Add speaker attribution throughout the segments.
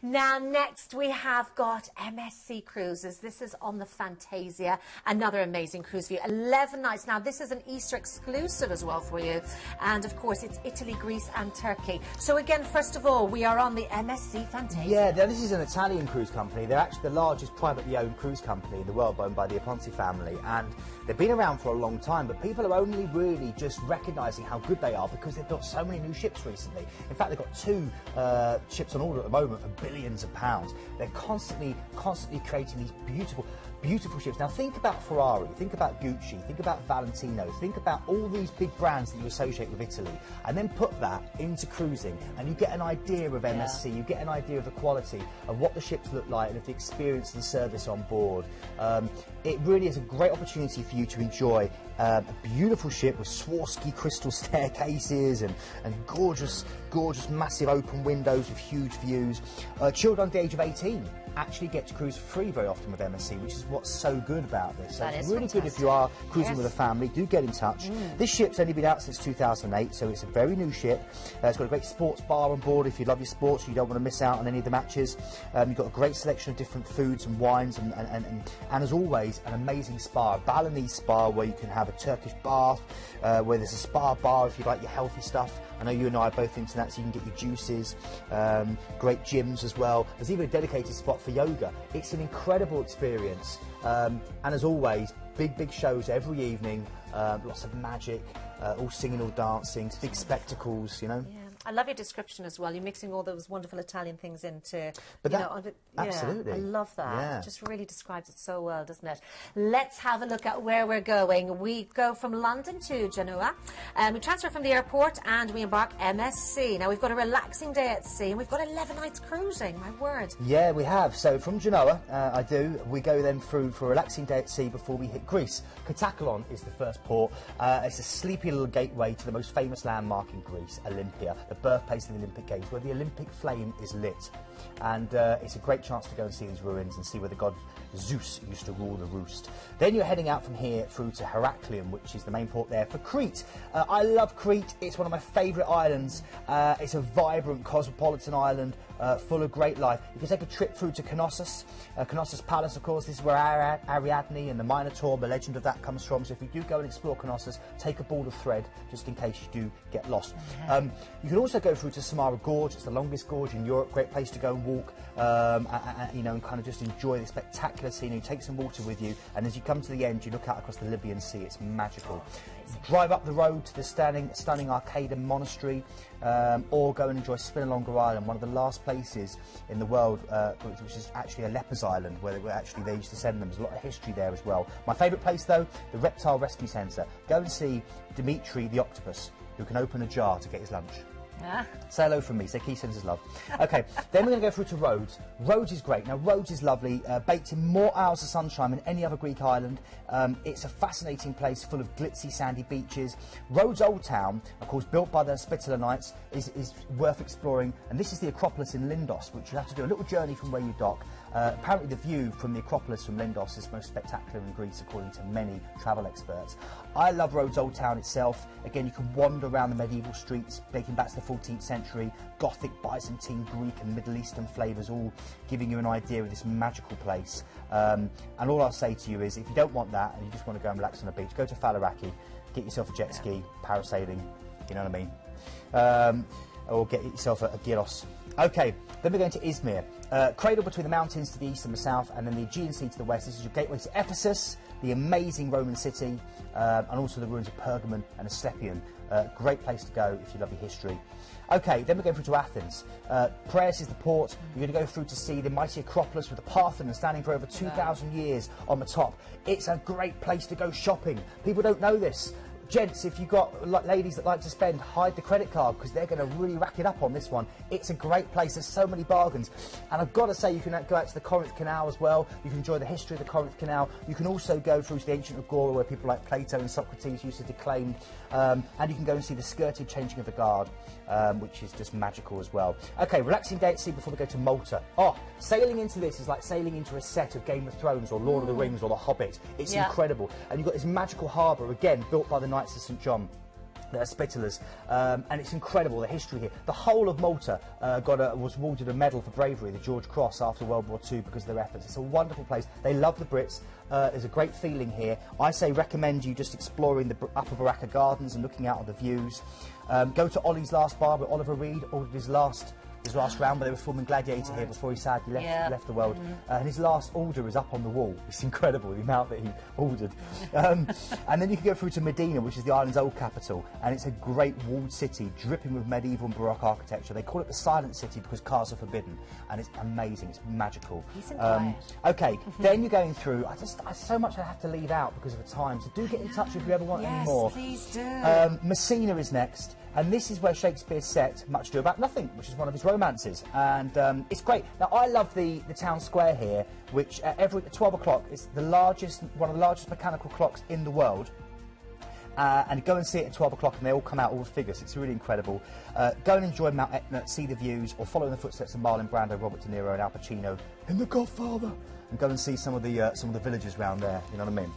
Speaker 1: Now, next we have got MSC Cruises. This is on the Fantasia, another amazing cruise for you. 11 nights. Now, this is an Easter exclusive as well for you. And, of course, it's Italy, Greece and Turkey. So, again, first of all, we are on the MSC Fantasia.
Speaker 2: Yeah, this is an Italian cruise company. They're actually the largest privately owned cruise company in the world, owned by the Ponzi family. And they've been around for a long time, but people are only really just recognising how good they are because they've built so many new ships recently. In fact, they've got 2 ships on order at the moment for billions of pounds. They're constantly creating these beautiful ships. Now think about Ferrari, think about Gucci, think about Valentino, think about all these big brands that you associate with Italy, and then put that into cruising, and you get an idea of MSC, you get an idea of the quality of what the ships look like and of the experience and service on board. It really is a great opportunity for you to enjoy a beautiful ship with Swarovski crystal staircases and gorgeous massive open windows with huge views. Children under the age of 18 actually get to cruise free very often with MSC, which is what's so good about this. So it's really good if you are cruising with a family. Do get in touch. This ship's only been out since 2008, so it's a very new ship. It's got a great sports bar on board if you love your sports, you don't want to miss out on any of the matches. You've got a great selection of different foods and wines, and as always, an amazing spa, a Balinese spa where you can have a Turkish bath, where there's a spa bar if you like your healthy stuff. I know you and I are both into that, so you can get your juices, great gyms as well. There's even a dedicated spot for yoga. It's an incredible experience. And as always, big shows every evening, lots of magic, all singing, all dancing, big spectacles, you know.
Speaker 1: Yeah. I love your description as well. You're mixing all those wonderful Italian things into,
Speaker 2: absolutely.
Speaker 1: I love that.
Speaker 2: Yeah.
Speaker 1: It just really describes it so well, doesn't it? Let's have a look at where we're going. We go from London to Genoa. We transfer from the airport and we embark MSC. Now, we've got a relaxing day at sea and we've got 11 nights cruising, my word.
Speaker 2: Yeah, we have. So from Genoa, we go then through for a relaxing day at sea before we hit Greece. Katakalon is the first port. It's a sleepy little gateway to the most famous landmark in Greece, Olympia, the birthplace of the Olympic Games, where the Olympic flame is lit. And it's a great chance to go and see these ruins and see where the god Zeus used to rule the roost. Then you're heading out from here through to Heraklion, which is the main port there for Crete. I love Crete. It's one of my favourite islands. It's a vibrant cosmopolitan island full of great life. You can take a trip through to Knossos. Knossos Palace, of course, this is where Ariadne and the Minotaur, the legend of that, comes from. So if you do go and explore Knossos, take a ball of thread just in case you do get lost. You can also go through to Samara Gorge. It's the longest gorge in Europe. Great place to go and walk, and kind of just enjoy the spectacular scenery. Take some water with you, and as you come to the end, you look out across the Libyan Sea. It's magical. Drive up the road to the stunning Arcadian Monastery, or go and enjoy Spinalonga Island, one of the last places in the world, which is actually a leper's island, where they used to send them. There's a lot of history there as well. My favourite place, though, the Reptile Rescue Centre. Go and see Dimitri the octopus, who can open a jar to get his lunch. Say hello from me. Say Keith sends his love. Okay, then we're going to go through to Rhodes. Rhodes is great. Now, Rhodes is lovely, baked in more hours of sunshine than any other Greek island. It's a fascinating place full of glitzy, sandy beaches. Rhodes Old Town, of course, built by the Spitala Knights, is worth exploring. And this is the Acropolis in Lindos, which you have to do a little journey from where you dock. Apparently, the view from the Acropolis from Lindos is most spectacular in Greece, according to many travel experts. I love Rhodes Old Town itself. Again, you can wander around the medieval streets, dating back to the 14th century, Gothic, Byzantine, Greek and Middle Eastern flavours, all giving you an idea of this magical place. And all I'll say to you is, if you don't want that and you just want to go and relax on the beach, go to Falaraki, get yourself a jet ski, parasailing, you know what I mean? Or get yourself a gyros. Okay, then we're going to Izmir. Cradle between the mountains to the east and the south, and then the Aegean Sea to the west. This is your gateway to Ephesus, the amazing Roman city, and also the ruins of Pergamon and Asclepion. Great place to go if you love your history. Okay, then we're going through to Athens. Praeus is the port. You're going to go through to see the mighty Acropolis with the Parthenon standing for over 2,000 years on the top. It's a great place to go shopping. People don't know this. Gents, if you've got ladies that like to spend, hide the credit card because they're going to really rack it up on this one. It's a great place. There's so many bargains. And I've got to say, you can go out to the Corinth Canal as well. You can enjoy the history of the Corinth Canal. You can also go through to the ancient Agora where people like Plato and Socrates used to declaim. And you can go and see the skirted changing of the guard, which is just magical as well. Okay, relaxing day at sea before we go to Malta. Oh, sailing into this is like sailing into a set of Game of Thrones or Lord of the Rings or The Hobbit. It's incredible. And you've got this magical harbour, again, built by the Knights of St John. Spittalers, and it's incredible, the history here. The whole of Malta was awarded a medal for bravery, the George Cross, after World War II because of their efforts. It's a wonderful place. They love the Brits. There's a great feeling here. I say recommend you just exploring the Upper Baraka Gardens and looking out on the views. Go to Ollie's Last Bar, where Oliver Reed ordered his last round, but they were filming Gladiator here before he sadly left the world. And his last order is up on the wall. It's incredible, the amount that he ordered. And then you can go through to Medina, which is the island's old capital, and it's a great walled city dripping with medieval and Baroque architecture. They call it the Silent City because cars are forbidden, and it's amazing, it's magical. Okay, then you're going through, so much I have to leave out because of the time, so do get in touch if you ever want any more.
Speaker 1: Yes, please do.
Speaker 2: Messina is next. And this is where Shakespeare set Much Ado About Nothing, which is one of his romances. And it's great. Now, I love the town square here, which at 12 o'clock is one of the largest mechanical clocks in the world. And go and see it at 12 o'clock, and they all come out, all the figures. It's really incredible. Go and enjoy Mount Etna, see the views, or follow in the footsteps of Marlon Brando, Robert De Niro, and Al Pacino in The Godfather. And go and see some of the villages around there, you know what I mean?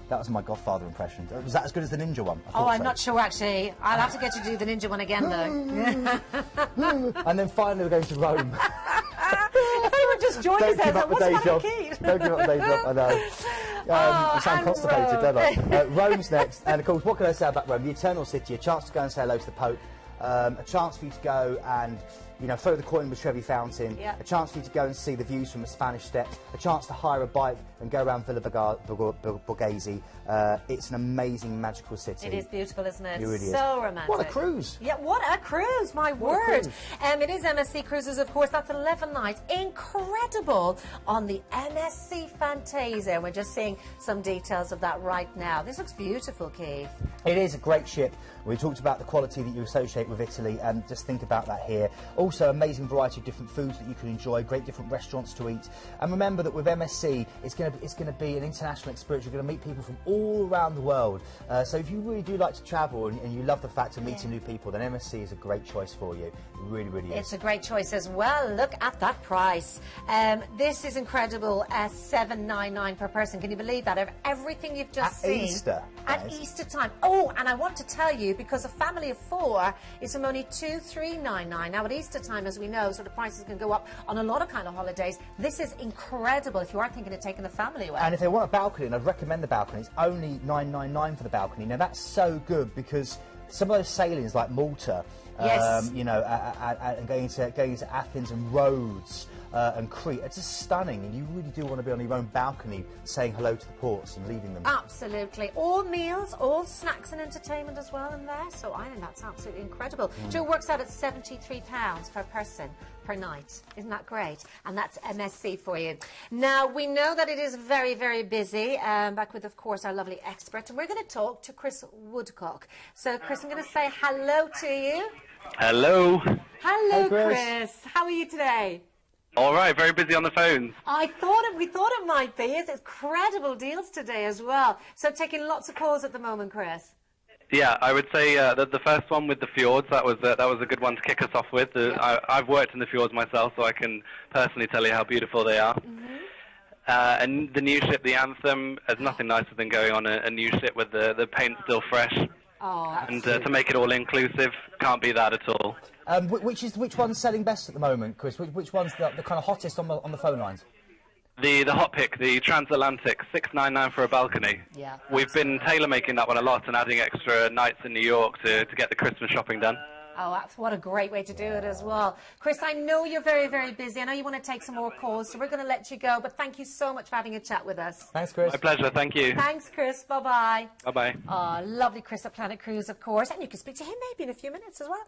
Speaker 2: That was my Godfather impression. Was that as good as the ninja one?
Speaker 1: I'm not sure, actually. I'll have to get you to do the ninja one again, though.
Speaker 2: And then finally we're going to Rome.
Speaker 1: If anyone just joined us, what's that key?
Speaker 2: Don't give up the day job, I know. You sound constipated, don't I? Rome's next. And, of course, what can I say about Rome? The Eternal City, a chance to go and say hello to the Pope, a chance for you to go and throw the coin with Trevi Fountain, a chance for you to go and see the views from the Spanish Steps, a chance to hire a bike and go around Villa Borghese. It's an amazing, magical city.
Speaker 1: It is beautiful, isn't it?
Speaker 2: It really is.
Speaker 1: So romantic.
Speaker 2: What a cruise.
Speaker 1: Yeah, what a cruise, my word. It is MSC Cruises, of course. That's 11 nights. Incredible on the MSC Fantasia. We're just seeing some details of that right now. This looks beautiful, Keith.
Speaker 2: It is a great ship. We talked about the quality that you associate with Italy, and just think about that here. Also, amazing variety of different foods that you can enjoy, great different restaurants to eat. And remember that with MSC, it's going to be an international experience. You're going to meet people from all around the world. So if you really do like to travel and you love the fact of meeting new people, then MSC is a great choice for you. It really, really is.
Speaker 1: It's a great choice as well. Look at that price. This is incredible. $799 per person. Can you believe that? Of everything you've just seen.
Speaker 2: Easter.
Speaker 1: At Easter time. Oh, and I want to tell you, because a family of 4 is from only $2,399. Now, at Easter time, as we know, sort of prices can go up on a lot of kind of holidays. This is incredible if you are thinking of taking the family away.
Speaker 2: And if they want a balcony, and I'd recommend the balcony, it's only $999 for the balcony. Now, that's so good because some of those sailings like Malta, and going into Athens and Rhodes and Crete, it's just stunning, and you really do want to be on your own balcony saying hello to the ports and leaving them.
Speaker 1: Absolutely. All meals, all snacks and entertainment as well in there, so I think that's absolutely incredible. So it works out at £73 per person per night. Isn't that great? And that's MSC for you. Now, we know that it is very, very busy, back with, of course, our lovely expert, and we're going to talk to Chris Woodcock. So, Chris, I'm going to say hello to you.
Speaker 3: Hello.
Speaker 1: Hello,
Speaker 2: hey,
Speaker 1: Chris. How are you today?
Speaker 3: All right, very busy on the phones.
Speaker 1: We thought it might be. It's incredible deals today as well. So taking lots of calls at the moment, Chris.
Speaker 3: Yeah, I would say that the first one with the fjords, that was a good one to kick us off with. I've worked in the fjords myself, so I can personally tell you how beautiful they are. And the new ship, the Anthem, there's nothing nicer than going on a new ship with the paint still fresh.
Speaker 1: Oh,
Speaker 3: and to make it all inclusive, can't be that at all.
Speaker 2: Which one's selling best at the moment, Chris? Which one's the kind of hottest on the phone lines?
Speaker 3: The hot pick, the transatlantic, $699 for a balcony.
Speaker 1: Yeah.
Speaker 3: We've been tailor making that one a lot and adding extra nights in New York to get the Christmas shopping done.
Speaker 1: Oh, that's what a great way to do it as well. Chris, I know you're very, very busy. I know you want to take some more calls, so we're going to let you go. But thank you so much for having a chat with us.
Speaker 2: Thanks, Chris.
Speaker 3: My pleasure. Thank you.
Speaker 1: Thanks, Chris. Bye-bye.
Speaker 3: Bye-bye.
Speaker 1: Oh, lovely Chris at Planet Cruise, of course. And you can speak to him maybe in a few minutes as well.